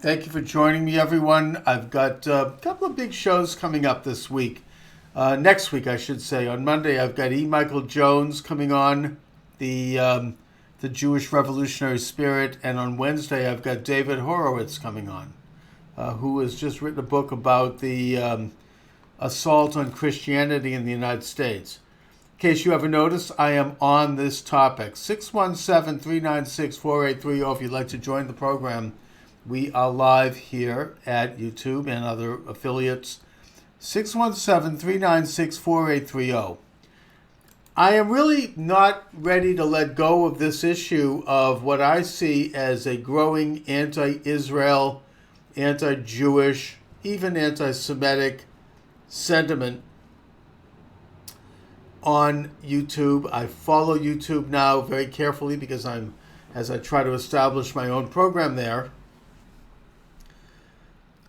Thank you for joining me, everyone. I've got a couple of big shows coming up this week. Next week, I should say. On Monday, I've got E. Michael Jones coming on, the Jewish Revolutionary Spirit, and on Wednesday, I've got David Horowitz coming on, who has just written a book about the assault on Christianity in the United States. In case you haven't noticed, I am on this topic. 617-396-4830 if you'd like to join the program. We are live here at YouTube and other affiliates. 617-396-4830. I am really not ready to let go of this issue of what I see as a growing anti-Israel, anti-Jewish, even anti-Semitic sentiment on YouTube. I follow YouTube now very carefully because as I try to establish my own program there.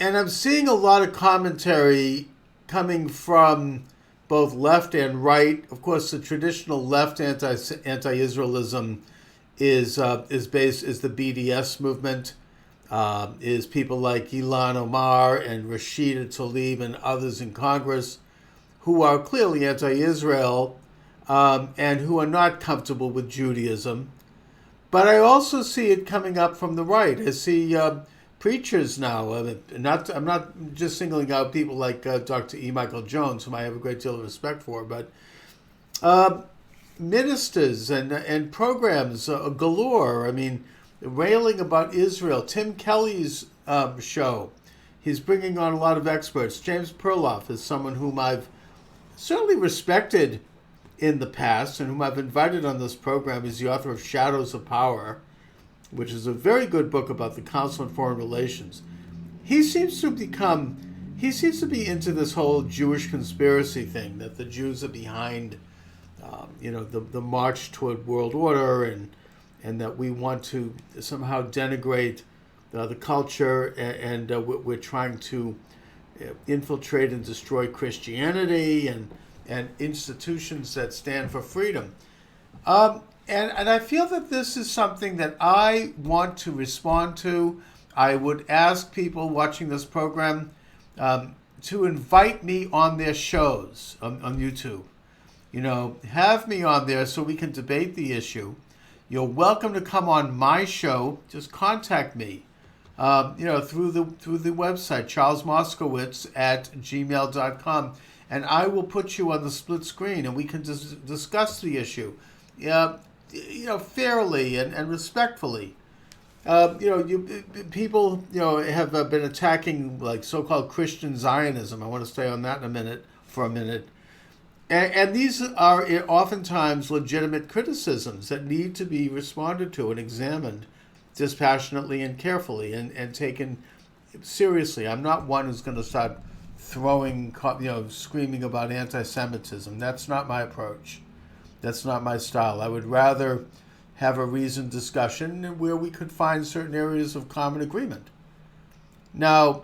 And I'm seeing a lot of commentary coming from both left and right. Of course, the traditional left anti-Israelism is the BDS movement. Is people like Ilhan Omar and Rashida Tlaib and others in Congress who are clearly anti-Israel and who are not comfortable with Judaism. But I also see it coming up from the right. I see preachers now. I'm not just singling out people like Dr. E. Michael Jones, whom I have a great deal of respect for, but ministers and programs galore. I mean, railing about Israel. Tim Kelly's show. He's bringing on a lot of experts. James Perloff is someone whom I've certainly respected in the past and whom I've invited on this program. He's the author of Shadows of Power, which is a very good book about the Council on Foreign Relations. He seems to be into this whole Jewish conspiracy thing, that the Jews are behind, the march toward world order, and that we want to somehow denigrate the culture, and we're trying to infiltrate and destroy Christianity and institutions that stand for freedom. And I feel that this is something that I want to respond to. I would ask people watching this program to invite me on their shows on YouTube. Have me on there so we can debate the issue. You're welcome to come on my show. Just contact me, through the website, Charles Moscowitz at gmail.com. And I will put you on the split screen and we can discuss the issue. Fairly and respectfully. People have been attacking like so-called Christian Zionism. I want to stay on that for a minute. And these are oftentimes legitimate criticisms that need to be responded to and examined dispassionately and carefully and taken seriously. I'm not one who's going to start screaming about anti-Semitism. That's not my approach. That's not my style. I would rather have a reasoned discussion where we could find certain areas of common agreement. Now,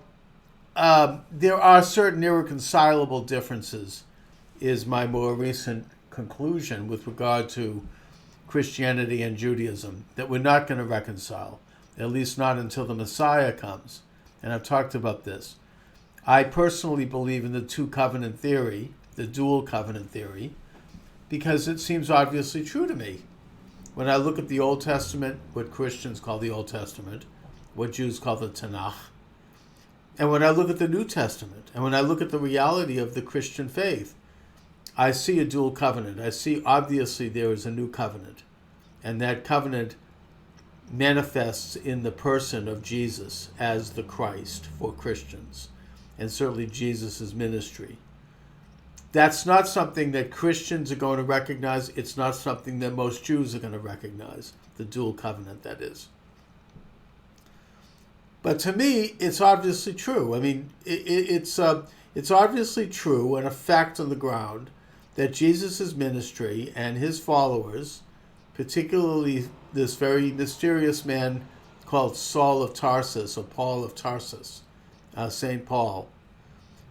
there are certain irreconcilable differences, is my more recent conclusion with regard to Christianity and Judaism, that we're not going to reconcile, at least not until the Messiah comes. And I've talked about this. I personally believe in the two covenant theory, the dual covenant theory, because it seems obviously true to me. When I look at the Old Testament, what Christians call the Old Testament, what Jews call the Tanakh, and when I look at the New Testament, and when I look at the reality of the Christian faith, I see a dual covenant. I see obviously there is a new covenant, and that covenant manifests in the person of Jesus as the Christ for Christians, and certainly Jesus' ministry. That's not something that Christians are going to recognize. It's not something that most Jews are going to recognize, the dual covenant, that is. But to me, it's obviously true. I mean, it's obviously true and a fact on the ground that Jesus' ministry and his followers, particularly this very mysterious man called Saul of Tarsus, or Paul of Tarsus, St. Paul,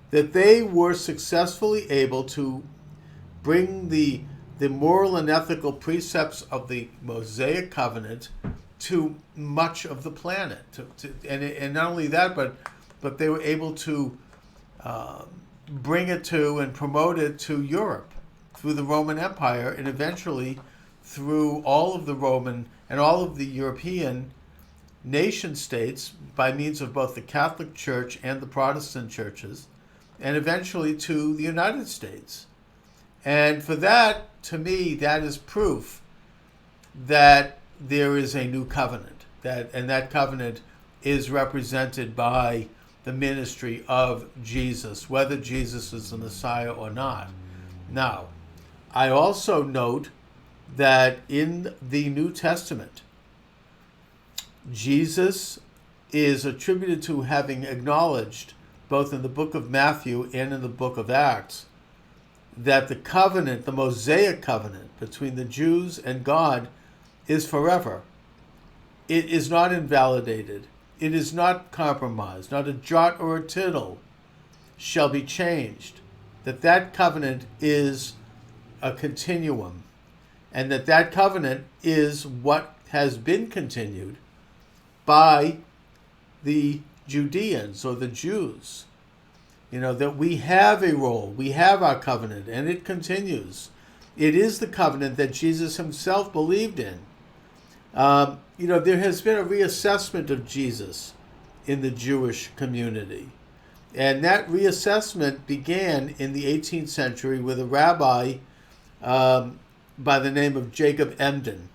that they were successfully able to bring the moral and ethical precepts of the Mosaic covenant to much of the planet. And not only that, but they were able to bring it to and promote it to Europe through the Roman Empire, and eventually through all of the Roman and all of the European nation states by means of both the Catholic Church and the Protestant churches, and eventually to the United States. And for that, to me, that is proof that there is a new covenant, and that covenant is represented by the ministry of Jesus, whether Jesus is the Messiah or not. Now, I also note that in the New Testament, Jesus is attributed to having acknowledged, both in the book of Matthew and in the book of Acts, that the covenant, the Mosaic covenant between the Jews and God, is forever. It is not invalidated. It is not compromised. Not a jot or a tittle shall be changed. That covenant is a continuum, and that covenant is what has been continued by the Judeans or the Jews. That we have a role, we have our covenant, and it continues. It is the covenant that Jesus himself believed in. There has been a reassessment of Jesus in the Jewish community. And that reassessment began in the 18th century with a rabbi by the name of Jacob Emden.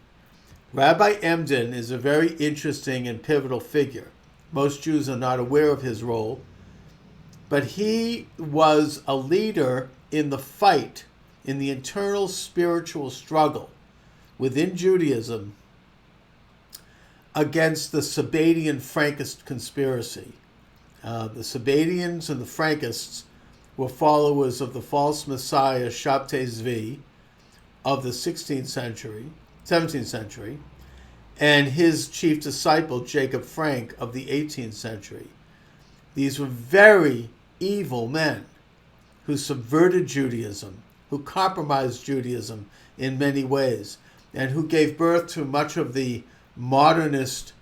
Rabbi Emden is a very interesting and pivotal figure. Most Jews are not aware of his role, but he was a leader in the fight, in the internal spiritual struggle within Judaism against the Sabbatean-Frankist conspiracy. The Sabbatians and the Frankists were followers of the false messiah Shabtai Zvi of the 17th century, and his chief disciple Jacob Frank of the 18th century. These were very evil men who subverted Judaism, who compromised Judaism in many ways, and who gave birth to much of the modernist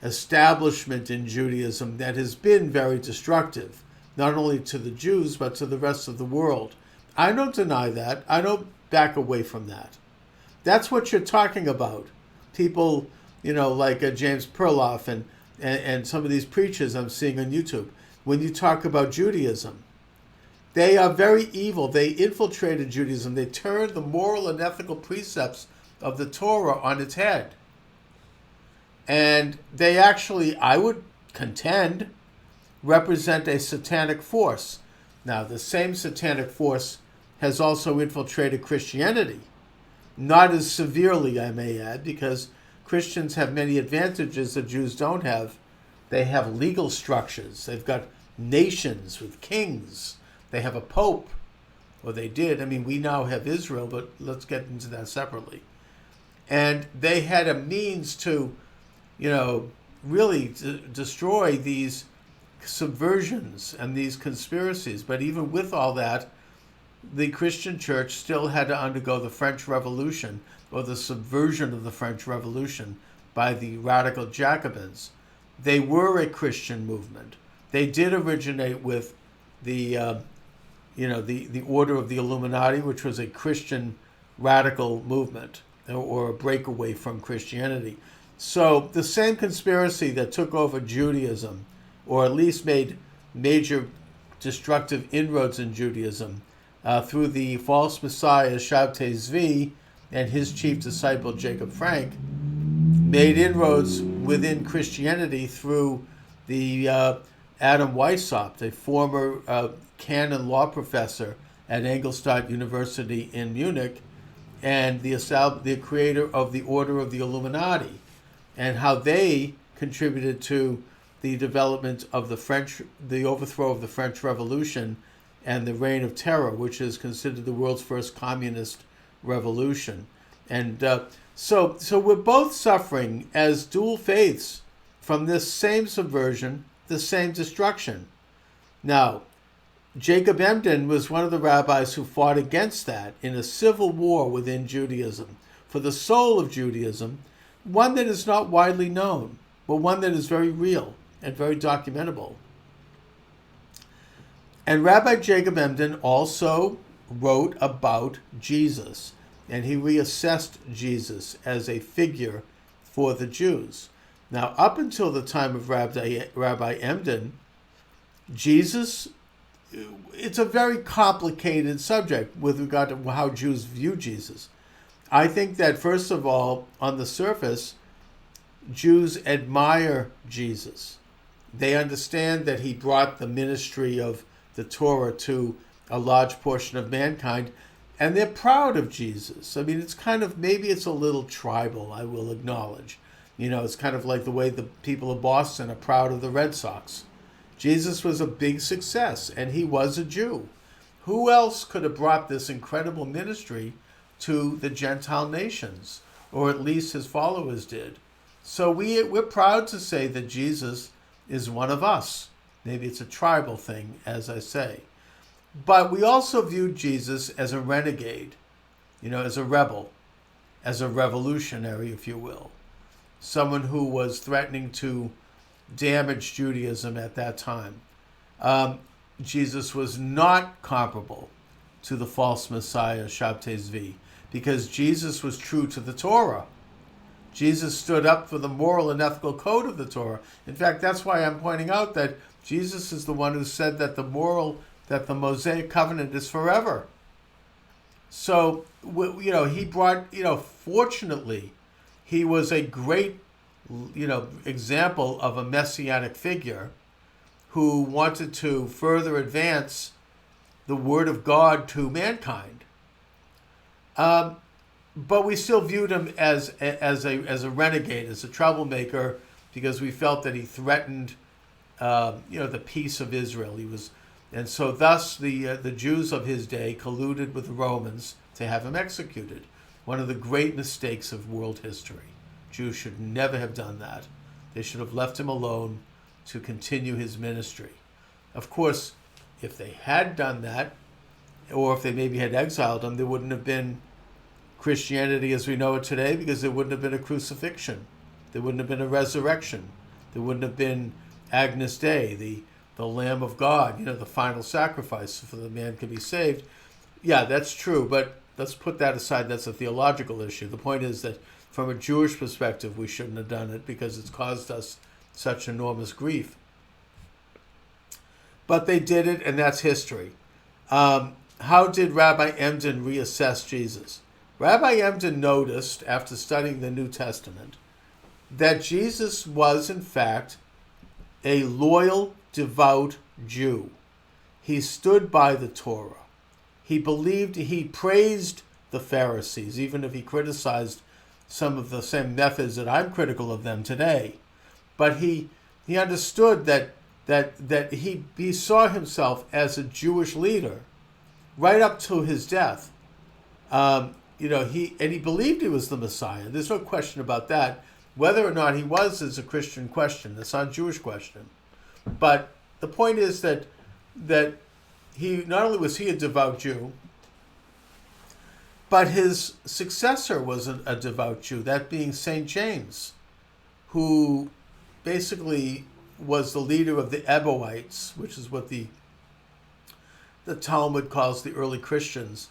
establishment in Judaism that has been very destructive, not only to the Jews, but to the rest of the world. I don't deny that. I don't back away from that. That's what you're talking about. People, like James Perloff and some of these preachers I'm seeing on YouTube, when you talk about Judaism, they are very evil. They infiltrated Judaism. They turned the moral and ethical precepts of the Torah on its head. And they actually, I would contend, represent a satanic force. Now, the same satanic force has also infiltrated Christianity. Not as severely, I may add, because Christians have many advantages that Jews don't have. They have legal structures. They've got nations with kings. They have a pope, or they did. We now have Israel, but let's get into that separately. And they had a means to really destroy these subversions and these conspiracies. But even with all that, the Christian church still had to undergo the French Revolution, or the subversion of the French Revolution by the radical Jacobins. They were a Christian movement. They did originate with the Order of the Illuminati, which was a Christian radical movement, or a breakaway from Christianity. So the same conspiracy that took over Judaism, or at least made major destructive inroads in Judaism through the false messiah Shabtai Zvi and his chief disciple Jacob Frank, made inroads within Christianity through the Adam Weishaupt, a former canon law professor at Ingolstadt University in Munich, and the creator of the Order of the Illuminati, and how they contributed to the development of the overthrow of the French Revolution and the Reign of Terror, which is considered the world's first communist revolution. And so we're both suffering as dual faiths from this same subversion, the same destruction. Now, Jacob Emden was one of the rabbis who fought against that in a civil war within Judaism for the soul of Judaism, one that is not widely known, but one that is very real and very documentable. And Rabbi Jacob Emden also wrote about Jesus, and he reassessed Jesus as a figure for the Jews. Now, up until the time of Rabbi Emden, Jesus, it's a very complicated subject with regard to how Jews view Jesus. I think that, first of all, on the surface, Jews admire Jesus. They understand that he brought the ministry of the Torah to a large portion of mankind, and they're proud of Jesus. I mean, it's kind of, maybe it's a little tribal, I will acknowledge. It's kind of like the way the people of Boston are proud of the Red Sox. Jesus was a big success, and he was a Jew. Who else could have brought this incredible ministry to the Gentile nations? Or at least his followers did. So we're proud to say that Jesus is one of us. Maybe it's a tribal thing, as I say. But we also viewed Jesus as a renegade, as a rebel, as a revolutionary, if you will. Someone who was threatening to damage Judaism at that time. Jesus was not comparable to the false Messiah, Shabtai Zvi, because Jesus was true to the Torah. Jesus stood up for the moral and ethical code of the Torah. In fact, that's why I'm pointing out that Jesus is the one who said that the Mosaic covenant is forever. So, he brought, fortunately, he was a great, example of a messianic figure who wanted to further advance the word of God to mankind. But we still viewed him as a renegade, as a troublemaker, because we felt that he threatened, the peace of Israel. And so thus the Jews of his day colluded with the Romans to have him executed. One of the great mistakes of world history. Jews should never have done that. They should have left him alone to continue his ministry. Of course, if they had done that, or if they maybe had exiled him, there wouldn't have been Christianity as we know it today, because there wouldn't have been a crucifixion. There wouldn't have been a resurrection. There wouldn't have been Agnus Dei, the Lamb of God, the final sacrifice for the man can be saved. Yeah, that's true, but let's put that aside. That's a theological issue. The point is that from a Jewish perspective, we shouldn't have done it because it's caused us such enormous grief. But they did it, and that's history. How did Rabbi Emden reassess Jesus? Rabbi Emden noticed, after studying the New Testament, that Jesus was, in fact, a loyal, devout Jew. He stood by the Torah. He praised the Pharisees, even if he criticized some of the same methods that I'm critical of them today. But he understood that he saw himself as a Jewish leader right up to his death. He believed he was the Messiah. There's no question about that. Whether or not he was is a Christian question. It's not a Jewish question. But the point is that he not only was he a devout Jew, but his successor was a devout Jew, that being St. James, who basically was the leader of the Ebonites, which is what the Talmud calls the early Christians,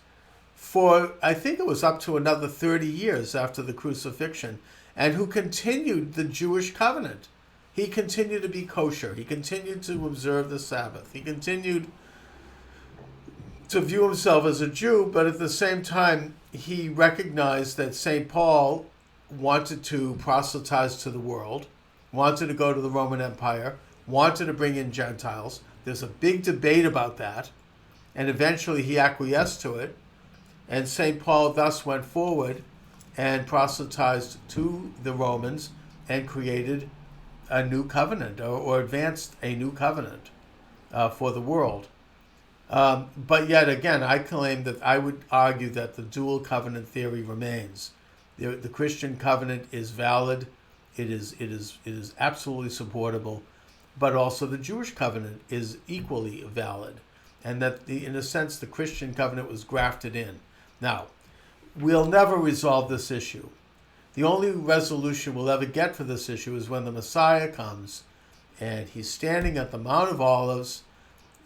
for I think it was up to another 30 years after the crucifixion, and who continued the Jewish covenant. He continued to be kosher. He continued to observe the Sabbath. He continued to view himself as a Jew, but at the same time, he recognized that St. Paul wanted to proselytize to the world, wanted to go to the Roman Empire, wanted to bring in Gentiles. There's a big debate about that, and eventually he acquiesced to it, and St. Paul thus went forward and proselytized to the Romans and created a new covenant, or advanced a new covenant for the world. But yet again, I would argue that the dual covenant theory remains. The Christian covenant is valid. It is absolutely supportable, but also the Jewish covenant is equally valid, and that in a sense the Christian covenant was grafted in. Now, we'll never resolve this issue. The only resolution we'll ever get for this issue is when the Messiah comes and he's standing at the Mount of Olives.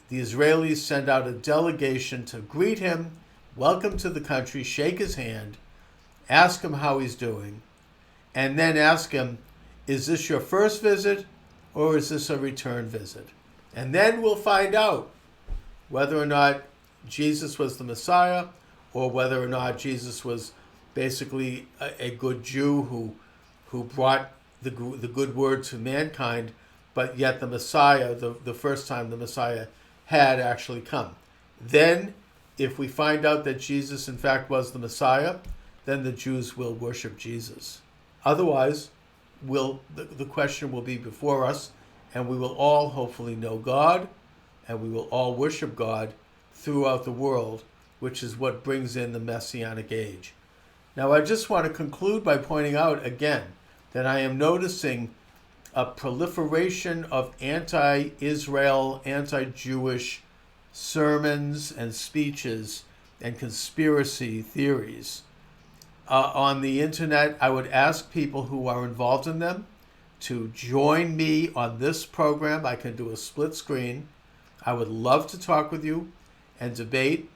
The Israelis send out a delegation to greet him, welcome to the country, shake his hand, ask him how he's doing, and then ask him, is this your first visit or is this a return visit? And then we'll find out whether or not Jesus was the Messiah or whether or not Jesus was basically a good Jew who brought the good word to mankind, but yet the Messiah, the first time the Messiah had actually come. Then, if we find out that Jesus in fact was the Messiah, then the Jews will worship Jesus. Otherwise, the question will be before us, and we will all hopefully know God, and we will all worship God throughout the world, which is what brings in the Messianic age. Now, I just want to conclude by pointing out again that I am noticing a proliferation of anti-Israel, anti-Jewish sermons and speeches and conspiracy theories. On the internet, I would ask people who are involved in them to join me on this program. I can do a split screen. I would love to talk with you and debate,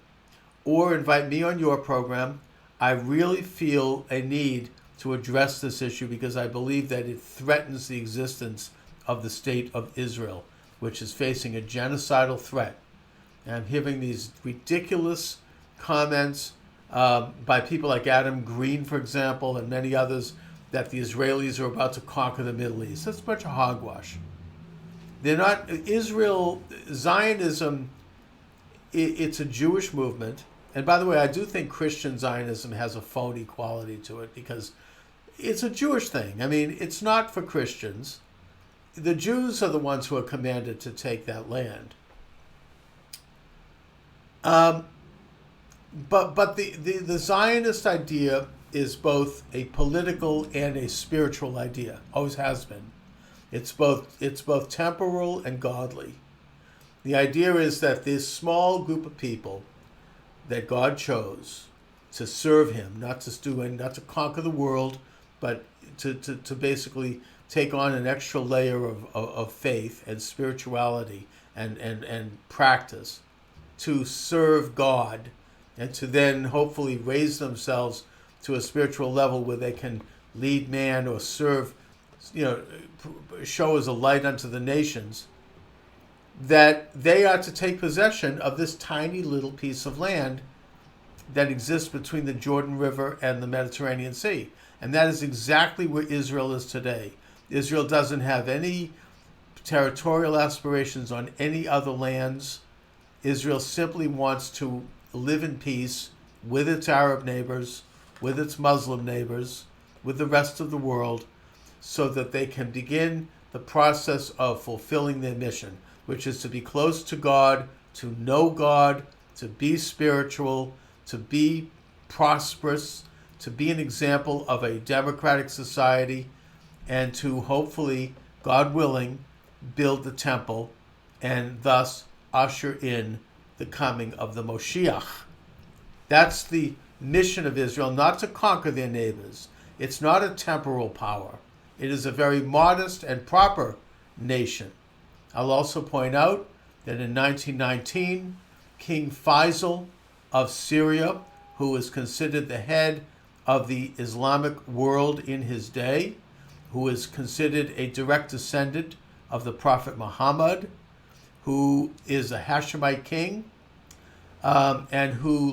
or invite me on your program. I really feel a need to address this issue because I believe that it threatens the existence of the state of Israel, which is facing a genocidal threat. And I'm hearing these ridiculous comments by people like Adam Green, for example, and many others, that the Israelis are about to conquer the Middle East. That's a bunch of hogwash. They're not. Israel, Zionism, it's a Jewish movement. And by the way, I do think Christian Zionism has a phony quality to it because it's a Jewish thing. I mean, it's not for Christians. The Jews are the ones who are commanded to take that land. But the Zionist idea is both a political and a spiritual idea. Always has been. It's both temporal and godly. The idea is that this small group of people that God chose to serve him, not to conquer the world, but to basically take on an extra layer of faith and spirituality and practice to serve God, and to then hopefully raise themselves to a spiritual level where they can lead man or serve, show as a light unto the nations, that they are to take possession of this tiny little piece of land that exists between the Jordan River and the Mediterranean Sea. And that is exactly where Israel is today. Israel doesn't have any territorial aspirations on any other lands. Israel simply wants to live in peace with its Arab neighbors, with its Muslim neighbors, with the rest of the world, so that they can begin the process of fulfilling their mission, which is to be close to God, to know God, to be spiritual, to be prosperous, to be an example of a democratic society, and to hopefully, God willing, build the temple and thus usher in the coming of the Moshiach. That's the mission of Israel, not to conquer their neighbors. It's not a temporal power. It is a very modest and proper nation. I'll also point out that in 1919, King Faisal of Syria, who is considered the head of the Islamic world in his day, who is considered a direct descendant of the Prophet Muhammad, who is a Hashemite king, and who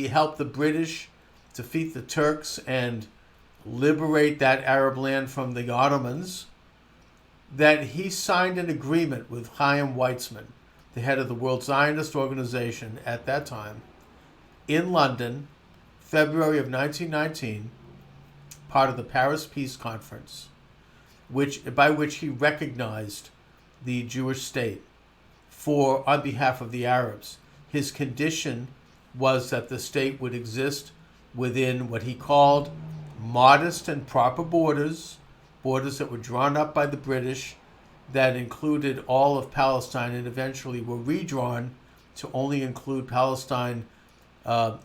helped the British defeat the Turks and liberate that Arab land from the Ottomans, that he signed an agreement with Chaim Weizmann, the head of the World Zionist Organization at that time, in London, February of 1919, part of the Paris Peace Conference, by which he recognized the Jewish state on behalf of the Arabs. His condition was that the state would exist within what he called modest and proper borders that were drawn up by the British, that included all of Palestine and eventually were redrawn to only include Palestine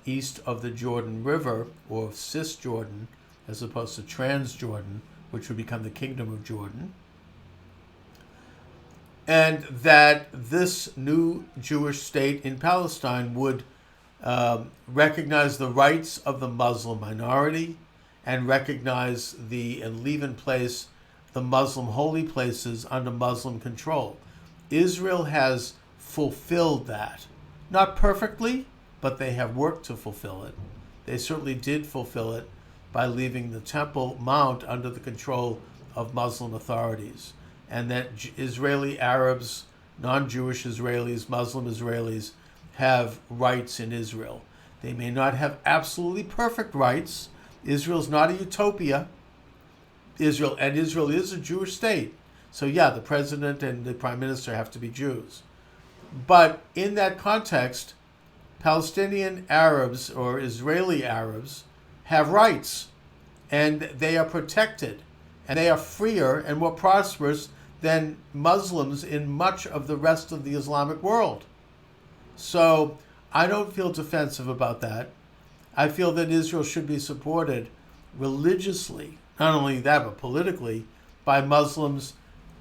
east of the Jordan River, or Cisjordan, as opposed to Transjordan, which would become the Kingdom of Jordan. And that this new Jewish state in Palestine would recognize the rights of the Muslim minority and recognize and leave in place the Muslim holy places under Muslim control. Israel has fulfilled that. Not perfectly, but they have worked to fulfill it. They certainly did fulfill it by leaving the Temple Mount under the control of Muslim authorities. And that Israeli Arabs, non-Jewish Israelis, Muslim Israelis have rights in Israel. They may not have absolutely perfect rights. Israel's not a utopia. Israel is a Jewish state. So yeah, the president and the prime minister have to be Jews. But in that context, Palestinian Arabs or Israeli Arabs have rights, and they are protected, and they are freer and more prosperous than Muslims in much of the rest of the Islamic world. So I don't feel defensive about that. I feel that Israel should be supported religiously, not only that, but politically, by Muslims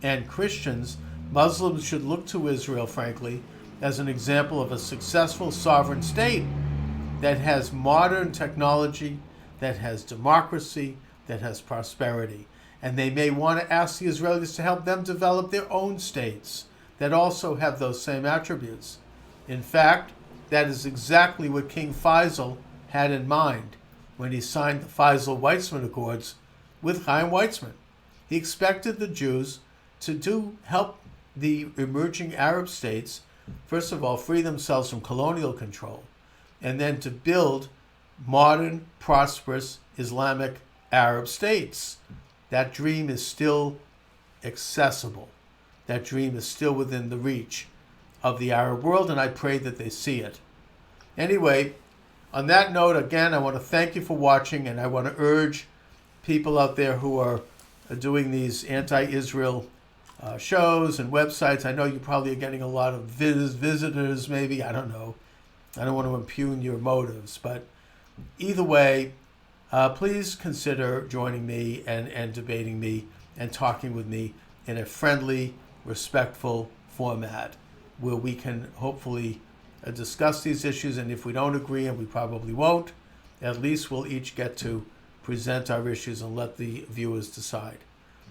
and Christians. Muslims should look to Israel, frankly, as an example of a successful sovereign state that has modern technology, that has democracy, that has prosperity. And they may want to ask the Israelis to help them develop their own states that also have those same attributes. In fact, that is exactly what King Faisal had in mind when he signed the Faisal-Weizmann Accords with Chaim Weizmann. He expected the Jews to help the emerging Arab states, first of all, free themselves from colonial control, and then to build modern, prosperous Islamic Arab states. That dream is still accessible. That dream is still within the reach of the Arab world, and I pray that they see it. Anyway, on that note, again, I want to thank you for watching, and I want to urge people out there who are doing these anti-Israel shows and websites. I know you probably are getting a lot of visitors, maybe. I don't know. I don't want to impugn your motives, but either way, please consider joining me and debating me and talking with me in a friendly, respectful format where we can hopefully discuss these issues. And if we don't agree, and we probably won't, at least we'll each get to present our issues and let the viewers decide.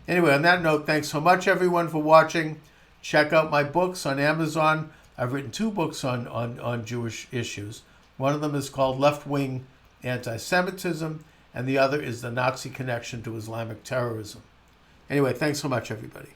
Anyway, on that note, thanks so much, everyone, for watching. Check out my books on Amazon. I've written 2 books on Jewish issues. One of them is called Left-Wing Anti-Semitism, and the other is The Nazi Connection to Islamic Terrorism. Anyway, thanks so much, everybody.